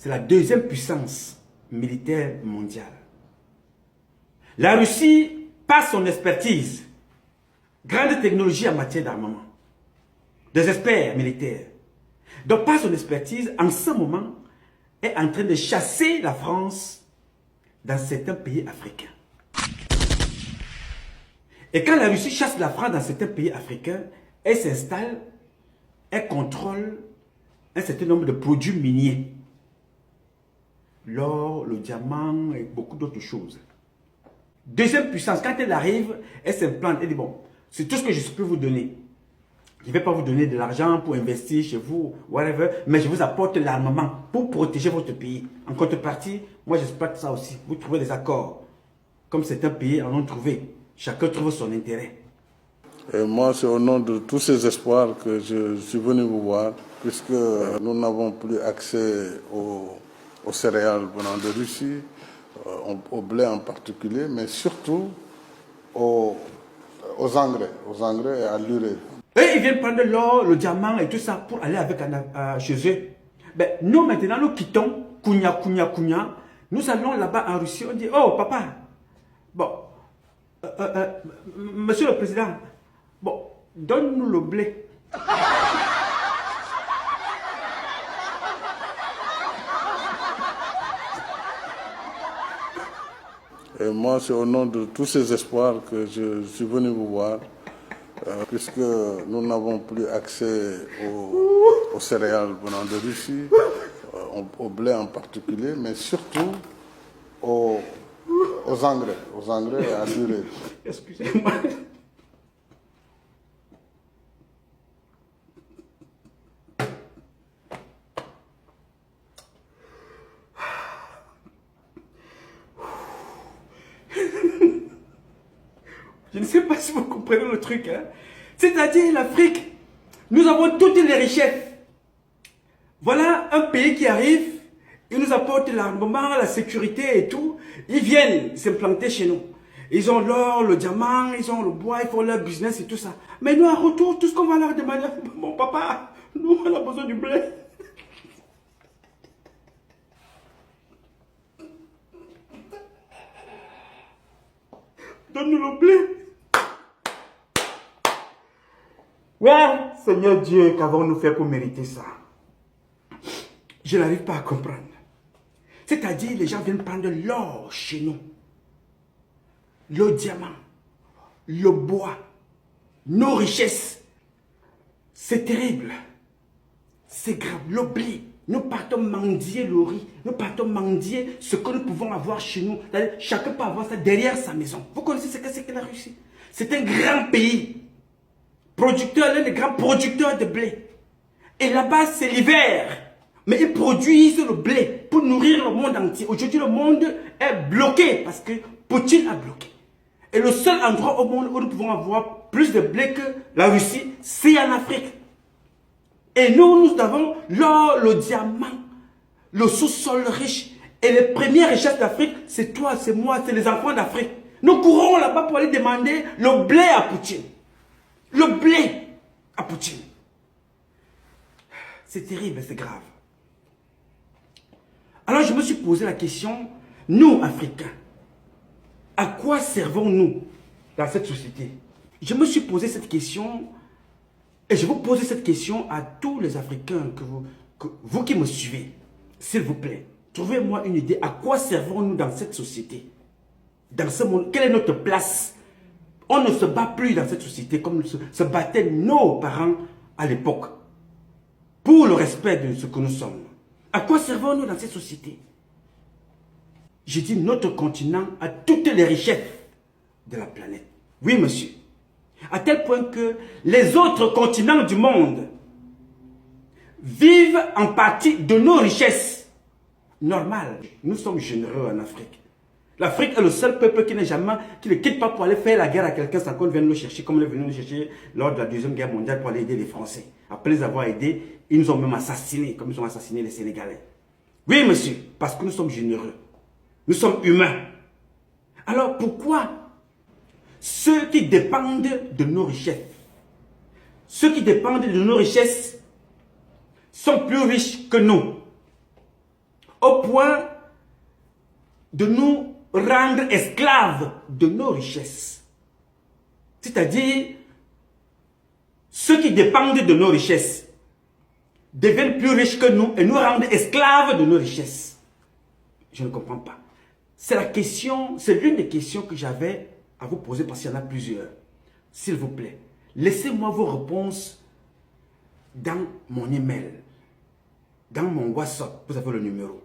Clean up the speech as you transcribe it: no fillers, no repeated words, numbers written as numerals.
c'est la deuxième puissance militaire mondiale. La Russie, par son expertise, grande technologie en matière d'armement, des experts militaires, donc par son expertise, en ce moment, est en train de chasser la France dans certains pays africains. Et quand la Russie chasse la France dans certains pays africains, elle s'installe, elle contrôle un certain nombre de produits miniers. L'or, le diamant et beaucoup d'autres choses. Deuxième puissance, quand elle arrive, elle s'implante, elle dit bon, c'est tout ce que je peux vous donner. Je ne vais pas vous donner de l'argent pour investir chez vous, whatever, mais je vous apporte l'armement pour protéger votre pays. En contrepartie, moi j'exploite ça aussi. Vous trouvez des accords, comme certains pays en ont trouvé. Chacun trouve son intérêt. Et moi, c'est au nom de tous ces espoirs que je suis venu vous voir, puisque nous n'avons plus accès aux céréales venant de Russie, au blé en particulier, mais surtout aux engrais et à l'urée. Eux, ils viennent prendre l'or, le diamant et tout ça pour aller avec chez eux. Ben, nous, maintenant, nous quittons Kounia. Nous allons là-bas en Russie. On dit, oh, papa, bon, monsieur le président, bon, donne-nous le blé. Et moi, c'est au nom de tous ces espoirs que je suis venu vous voir, puisque nous n'avons plus accès aux céréales venant de Russie, au blé en particulier, mais surtout aux engrais et à l'urée. Excusez-moi. Je ne sais pas si vous comprenez le truc. Hein? C'est-à-dire l'Afrique, nous avons toutes les richesses. Voilà un pays qui arrive, il nous apporte l'armement, la sécurité et tout. Ils viennent s'implanter chez nous. Ils ont l'or, le diamant, ils ont le bois, ils font leur business et tout ça. Mais nous, en retour, tout ce qu'on va leur demander, mon papa, nous, on a besoin du blé. Donne-nous le blé. Ouais, Seigneur Dieu, qu'avons-nous fait pour mériter ça? Je n'arrive pas à comprendre. C'est-à-dire, les gens viennent prendre l'or chez nous. Le diamant, le bois, nos richesses. C'est terrible. C'est grave. Le blé. Nous partons mendier le riz. Nous partons mendier ce que nous pouvons avoir chez nous. Chacun peut avoir ça derrière sa maison. Vous connaissez ce que c'est que la Russie? C'est un grand pays. Producteur, l'un des grands producteurs de blé. Et là-bas, c'est l'hiver. Mais ils produisent le blé pour nourrir le monde entier. Aujourd'hui, le monde est bloqué parce que Poutine a bloqué. Et le seul endroit au monde où nous pouvons avoir plus de blé que la Russie, c'est en Afrique. Et nous avons l'or, le diamant, le sous-sol riche. Et les premières richesses d'Afrique, c'est toi, c'est moi, c'est les enfants d'Afrique. Nous courons là-bas pour aller demander le blé à Poutine. Le blé à Poutine. C'est terrible, c'est grave. Alors je me suis posé la question, nous, Africains, à quoi servons-nous dans cette société? Je me suis posé cette question, et je vous pose cette question à tous les Africains, vous qui me suivez, s'il vous plaît, trouvez-moi une idée, à quoi servons-nous dans cette société? Dans ce monde, quelle est notre place? On ne se bat plus dans cette société comme se battaient nos parents à l'époque, pour le respect de ce que nous sommes. À quoi servons-nous dans cette société? Je dis notre continent a toutes les richesses de la planète. Oui, monsieur. À tel point que les autres continents du monde vivent en partie de nos richesses. Normal. Nous sommes généreux en Afrique. L'Afrique est le seul peuple qui ne quitte pas pour aller faire la guerre à quelqu'un sans qu'on vienne le chercher, comme ils sont venus nous chercher lors de la Deuxième Guerre mondiale pour aller aider les Français. Après les avoir aidés, ils nous ont même assassinés, comme ils ont assassiné les Sénégalais. Oui, monsieur, parce que nous sommes généreux. Nous sommes humains. Alors pourquoi ceux qui dépendent de nos richesses, ceux qui dépendent de nos richesses sont plus riches que nous? au point de nous rendre esclaves de nos richesses. C'est-à-dire, ceux qui dépendent de nos richesses deviennent plus riches que nous et nous rendent esclaves de nos richesses. Je ne comprends pas. C'est la question, c'est l'une des questions que j'avais à vous poser parce qu'il y en a plusieurs. S'il vous plaît, laissez-moi vos réponses dans mon email, dans mon WhatsApp. Vous avez le numéro.